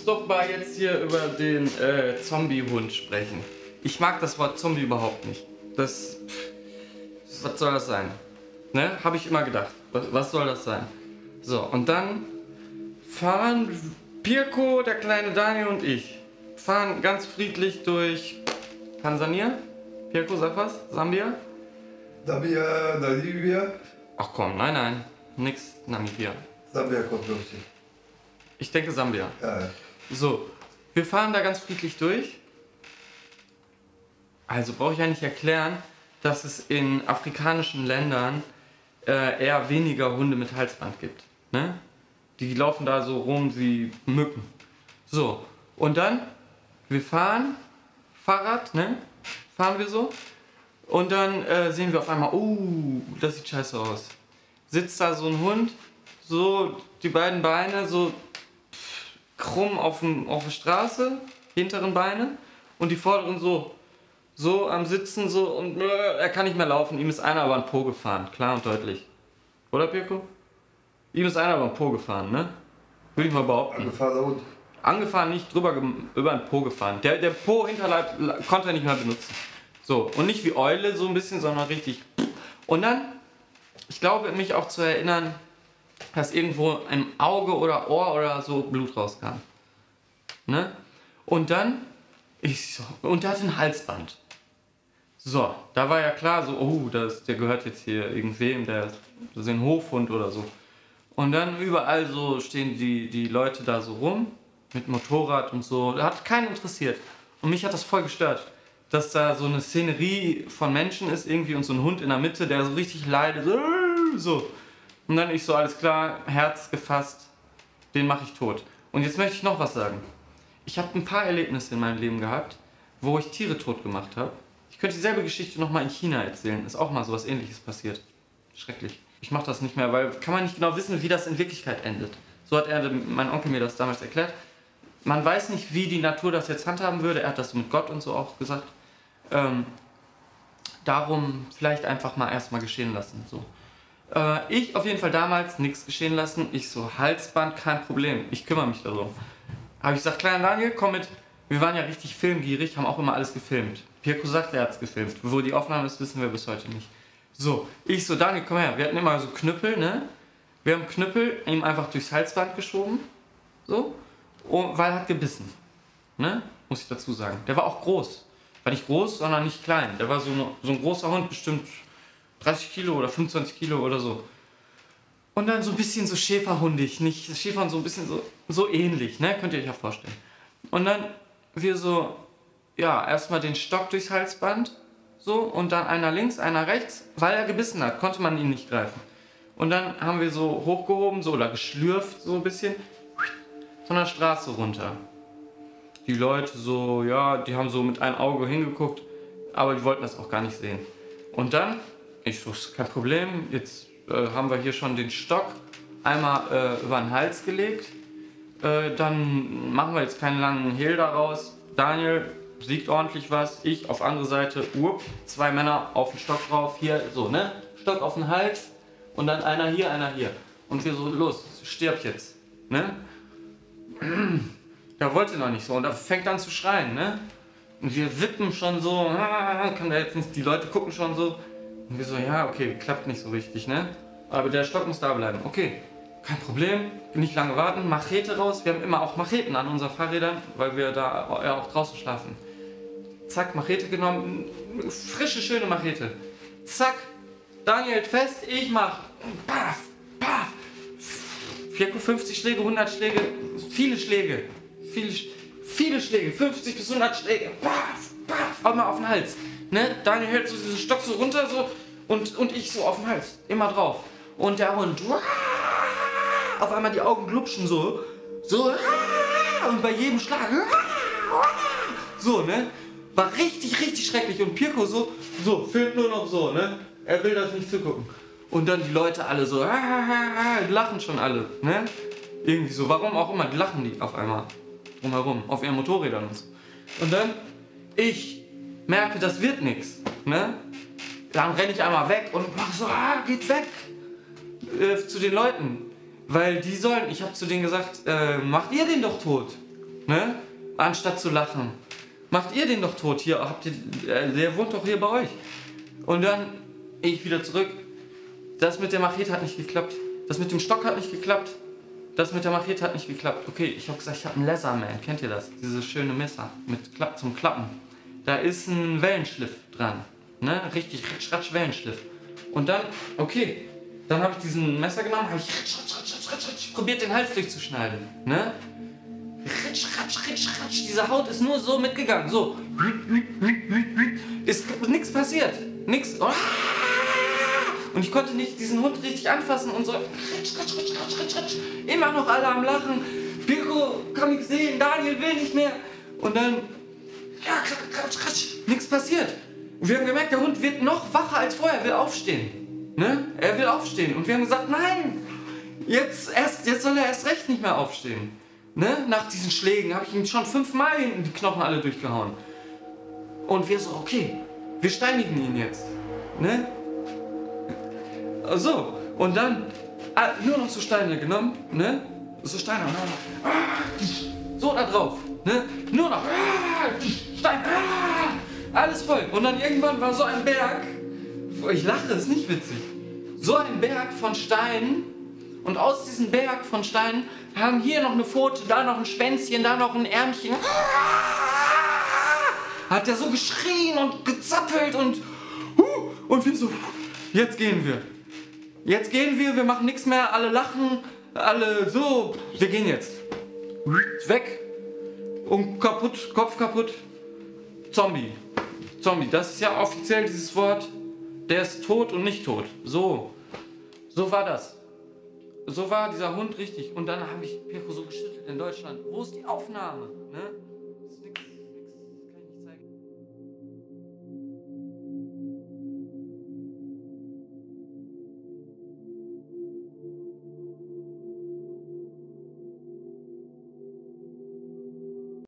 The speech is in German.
uns doch mal jetzt hier über den Zombie-Hund sprechen. Ich mag das Wort Zombie überhaupt nicht. Was soll das sein? Ne? Habe ich immer gedacht. Was soll das sein? So, und dann fahren Pirko, der kleine Daniel und ich fahren ganz friedlich durch Tansania. Pirko, sag was? Sambia? Namibia. Ach komm, nein. Nix Namibia. Sambia kommt durch. Ich denke Sambia. Ja. So, wir fahren da ganz friedlich durch. Also brauche ich ja nicht erklären, dass es in afrikanischen Ländern eher weniger Hunde mit Halsband gibt. Ne? Die laufen da so rum wie Mücken. So, und dann, wir fahren, Fahrrad, ne? Fahren wir so. Und dann sehen wir auf einmal, das sieht scheiße aus. Sitzt da so ein Hund, so die beiden Beine so krumm auf der Straße, hinteren Beine, und die vorderen so am Sitzen so, und er kann nicht mehr laufen. Ihm ist einer über den Po gefahren, klar und deutlich. Oder, Pirko? Ihm ist einer über den Po gefahren, ne? Würde ich mal behaupten. Angefahrener Hund. Angefahren, nicht über den Po gefahren. Der Po-Hinterleib konnte er nicht mehr benutzen. So, und nicht wie Eule so ein bisschen, sondern richtig. Und dann, ich glaube, mich auch zu erinnern, dass irgendwo im Auge oder Ohr oder so Blut rauskam. Ne? Und dann, und der hat ein Halsband. So, da war ja klar so, der gehört jetzt hier irgendwem, das ist ein Hofhund oder so. Und dann überall so stehen die Leute da so rum, mit Motorrad und so. Hat keinen interessiert. Und mich hat das voll gestört, dass da so eine Szenerie von Menschen ist irgendwie und so ein Hund in der Mitte, der so richtig leidet, so. Und dann ich so, alles klar, Herz gefasst, den mache ich tot. Und jetzt möchte ich noch was sagen. Ich habe ein paar Erlebnisse in meinem Leben gehabt, wo ich Tiere tot gemacht habe. Ich könnte dieselbe Geschichte nochmal in China erzählen. Ist auch mal so was Ähnliches passiert. Schrecklich. Ich mache das nicht mehr, weil kann man nicht genau wissen, wie das in Wirklichkeit endet. So hat mein Onkel mir das damals erklärt. Man weiß nicht, wie die Natur das jetzt handhaben würde. Er hat das mit Gott und so auch gesagt. Darum vielleicht einfach mal erstmal geschehen lassen. So. Ich auf jeden Fall damals nichts geschehen lassen. Ich so, Halsband, kein Problem. Ich kümmere mich darum. Habe ich gesagt, kleiner Daniel, komm mit. Wir waren ja richtig filmgierig, haben auch immer alles gefilmt. Pirko sagt, er hat es gefilmt. Wo die Aufnahme ist, wissen wir bis heute nicht. So, ich so, Daniel, komm her. Wir hatten immer so Knüppel, ne? Wir haben Knüppel ihm einfach durchs Halsband geschoben. So. Weil er hat gebissen. Ne? Muss ich dazu sagen. Der war auch groß. War nicht groß, sondern nicht klein. Der war so ein großer Hund, bestimmt 30 Kilo oder 25 Kilo oder so. Und dann so ein bisschen so schäferhundig. Nicht Schäfern, so ein bisschen so ähnlich, ne? Könnt ihr euch ja vorstellen. Und dann wir so, ja, erstmal den Stock durchs Halsband. So, und dann einer links, einer rechts, weil er gebissen hat, konnte man ihn nicht greifen. Und dann haben wir so hochgehoben, so, oder geschlürft, so ein bisschen, von der Straße runter. Die Leute so, ja, die haben so mit einem Auge hingeguckt, aber die wollten das auch gar nicht sehen. Und dann, ich so, ist kein Problem, jetzt haben wir hier schon den Stock einmal über den Hals gelegt. Dann machen wir jetzt keinen langen Hehl daraus. Daniel siegt ordentlich was, ich auf andere Seite, 2 Männer auf den Stock drauf, hier so, ne? Stock auf den Hals und dann einer hier, einer hier. Und wir so, los, stirb jetzt, ne? Der wollte noch nicht so und er fängt an zu schreien, ne? Und wir wippen schon so, kann der jetzt nicht, die Leute gucken schon so. Und wir so, ja, okay, klappt nicht so richtig, ne? Aber der Stock muss da bleiben, okay. Kein Problem, nicht lange warten, Machete raus. Wir haben immer auch Macheten an unseren Fahrrädern, weil wir da ja auch draußen schlafen. Zack, Machete genommen, frische, schöne Machete. Zack, Daniel hält fest, ich mach. Paf, paf. 50 Schläge, 100 Schläge, viele Schläge. Viele Schläge, 50 bis 100 Schläge. Paf, paf, auch mal auf den Hals. Ne? Daniel hält so diesen Stock so runter so und ich so auf den Hals, immer drauf. Und der Hund, auf einmal die Augen glupschen so, und bei jedem Schlag, so, ne? War richtig, richtig schrecklich und Pirko so, filmt nur noch so, ne? Er will das nicht zugucken. Und dann die Leute alle so, die lachen schon alle, ne? Irgendwie so, warum auch immer, die lachen die auf einmal drumherum, auf ihren Motorrädern und so. Und dann, ich merke, das wird nichts, ne? Dann renne ich einmal weg und mach so, geht weg, zu den Leuten. Weil die sollen, ich habe zu denen gesagt, macht ihr den doch tot. ne? Anstatt zu lachen. Macht ihr den doch tot hier, der wohnt doch hier bei euch. Und dann, ich wieder zurück. Das mit der Machete hat nicht geklappt. Das mit dem Stock hat nicht geklappt. Das mit der Machete hat nicht geklappt. Okay, ich habe gesagt, ich habe einen Leatherman. Kennt ihr das? Dieses schöne Messer zum Klappen. Da ist ein Wellenschliff dran. Ne? Richtig ratsch Wellenschliff. Und dann, okay, dann habe ich diesen Messer genommen, habe ich probiert, den Hals durchzuschneiden. Ne? Ratsch. Diese Haut ist nur so mitgegangen. So. Ist nichts passiert. Nichts. Und ich konnte nicht diesen Hund richtig anfassen und so. Immer noch alle am Lachen. Pirko kann ich sehen, Daniel will nicht mehr. Und dann, ja, nichts passiert. Und wir haben gemerkt, der Hund wird noch wacher als vorher, er will aufstehen. Ne? Er will aufstehen. Und wir haben gesagt, nein, jetzt soll er erst recht nicht mehr aufstehen. Ne? Nach diesen Schlägen habe ich ihm schon 5-mal hinten die Knochen alle durchgehauen. Und wir so, okay, wir steinigen ihn jetzt. Ne? So, und dann nur noch so Steine genommen, ne? So Steine, so da drauf, ne? Nur noch Steine, alles voll. Und dann irgendwann war so ein Berg, ich lache, das ist nicht witzig, so ein Berg von Steinen. Und aus diesem Berg von Steinen haben hier noch eine Pfote, da noch ein Schwänzchen, da noch ein Ärmchen. Hat der so geschrien und gezappelt und wir so, jetzt gehen wir. Jetzt gehen wir, wir machen nichts mehr, alle lachen, alle so, wir gehen jetzt. Weg und kaputt, Kopf kaputt. Zombie, das ist ja offiziell dieses Wort, der ist tot und nicht tot. So war das. So war dieser Hund richtig. Und dann habe ich Pirko so geschüttelt in Deutschland. Wo ist die Aufnahme? Ne?